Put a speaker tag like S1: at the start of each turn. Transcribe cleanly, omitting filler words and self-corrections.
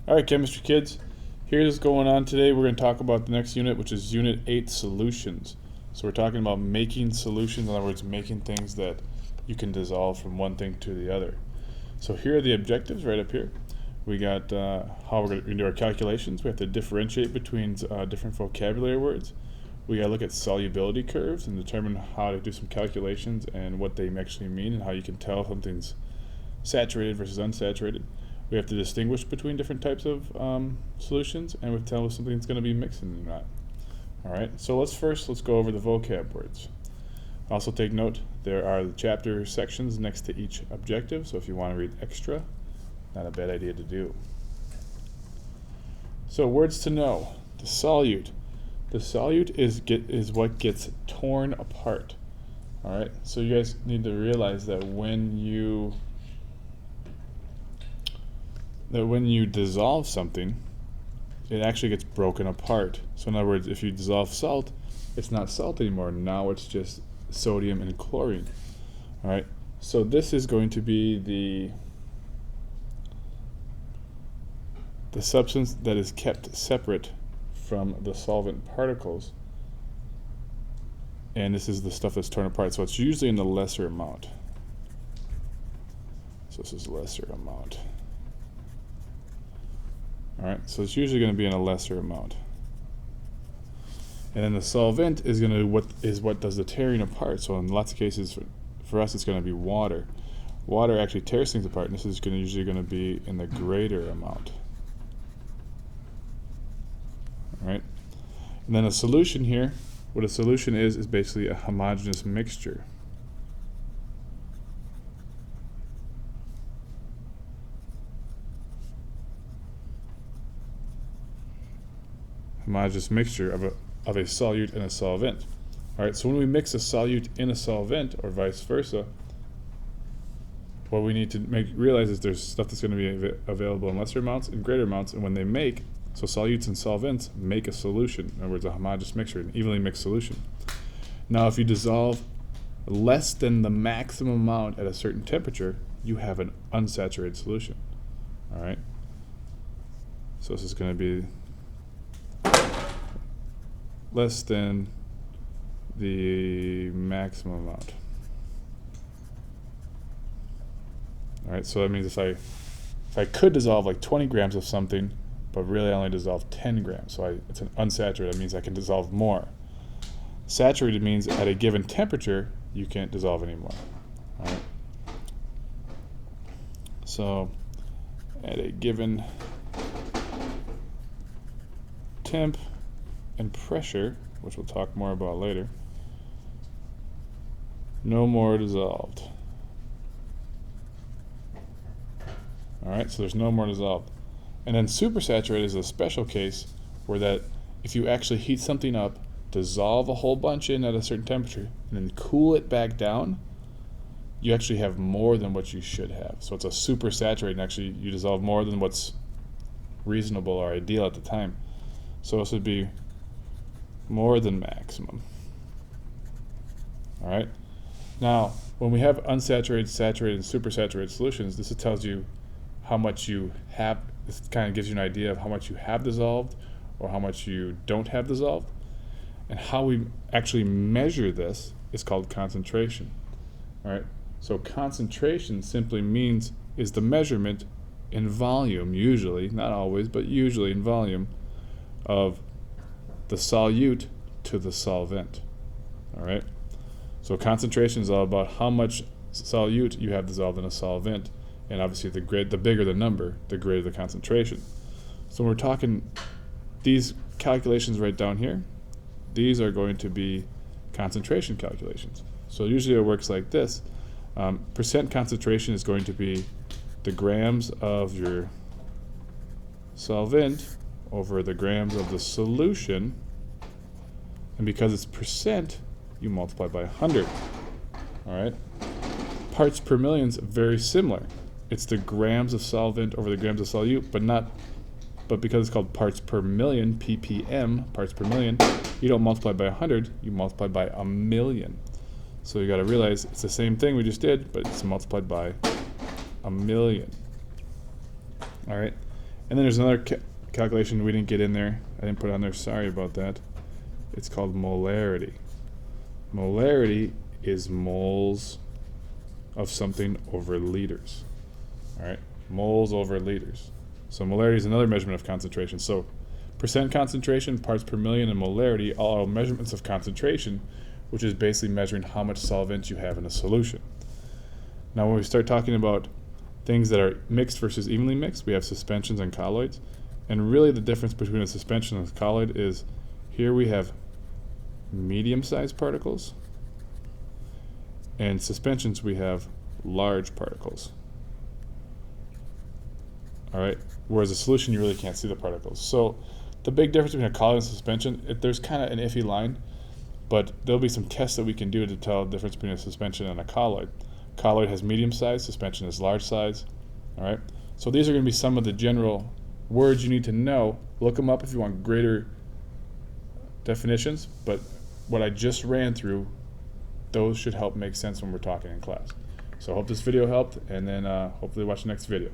S1: Alright, chemistry kids, here's what's going on today. We're going to talk about the next unit, which is Unit 8, Solutions. So we're talking about making solutions, in other words, making things that you can dissolve from one thing to the other. So here are the objectives right up here. We got how we're going to do our calculations. We have to differentiate between different vocabulary words. We got to look at solubility curves and determine how to do some calculations and what they actually mean and how you can tell if something's saturated versus unsaturated. We have to distinguish between different types of solutions, and we have to tell if something's going to be mixing or not. Alright, so let's go over the vocab words. Also take note, there are the chapter sections next to each objective, so if you want to read extra, not a bad idea to do. So words to know. The solute. The solute is what gets torn apart. Alright, so you guys need to realize that when you dissolve something, it actually gets broken apart. So in other words, if you dissolve salt, it's not salt anymore. Now it's just sodium and chlorine. All right. So this is going to be the substance that is kept separate from the solvent particles. And this is the stuff that's torn apart. So it's usually in the lesser amount. So this is lesser amount. Alright, so it's usually going to be in a lesser amount. And then the solvent is what does the tearing apart. So in lots of cases, for us, it's going to be water. Water actually tears things apart, and this is usually going to be in the greater amount. Alright, and then a solution here, what a solution is basically a homogeneous mixture. Homogeneous mixture of a solute and a solvent. Alright, so when we mix a solute in a solvent, or vice versa, what we need to realize is there's stuff that's going to be available in lesser amounts and greater amounts, and when they so solutes and solvents make a solution, in other words, a homogeneous mixture, an evenly mixed solution. Now if you dissolve less than the maximum amount at a certain temperature, you have an unsaturated solution. Alright, so this is going to be less than the maximum amount. Alright, so that means if I could dissolve like 20 grams of something, but really I only dissolve 10 grams, so it's an unsaturated, that means I can dissolve more. Saturated means at a given temperature, you can't dissolve anymore. Alright, so at a given temp and pressure, which we'll talk more about later, no more dissolved. Alright, so there's no more dissolved. And then supersaturated is a special case where that if you actually heat something up, dissolve a whole bunch in at a certain temperature, and then cool it back down, you actually have more than what you should have. So it's a supersaturated, and actually you dissolve more than what's reasonable or ideal at the time. So this would be more than maximum. Alright, now when we have unsaturated, saturated, and supersaturated solutions, this tells you how much you have. This kind of gives you an idea of how much you have dissolved or how much you don't have dissolved. And how we actually measure this is called concentration. Alright, so concentration simply is the measurement in volume, usually, not always, but usually in volume, of the solute to the solvent. Alright, so concentration is all about how much solute you have dissolved in a solvent, and obviously the bigger the number, the greater the concentration. So when we're talking these calculations right down here, these are going to be concentration calculations. So usually it works like this. Percent concentration is going to be the grams of your solvent over the grams of the solution, and because it's percent, you multiply by 100. Alright? Parts per million is very similar. It's the grams of solvent over the grams of solute, but because it's called parts per million, ppm, parts per million, you don't multiply by 100, you multiply by 1,000,000. So you got to realize it's the same thing we just did, but it's multiplied by 1,000,000. All right, And then there's another calculation we didn't get in there. I didn't put it on there. Sorry about that. It's called molarity. Molarity is moles of something over liters. All right, moles over liters. So molarity is another measurement of concentration. So percent concentration, parts per million, and molarity all are measurements of concentration, which is basically measuring how much solvent you have in a solution. Now when we start talking about things that are mixed versus evenly mixed, we have suspensions and colloids. And really the difference between a suspension and a colloid is here we have medium-sized particles, and suspensions we have large particles. All right, whereas a solution you really can't see the particles. So the big difference between a colloid and suspension, there's kind of an iffy line, but there'll be some tests that we can do to tell the difference between a suspension and a colloid. Colloid has medium size, suspension is large size. All right, so these are going to be some of the general words you need to know. Look them up if you want greater definitions, but what I just ran through, those should help make sense when we're talking in class. So I hope this video helped, and then hopefully watch the next video.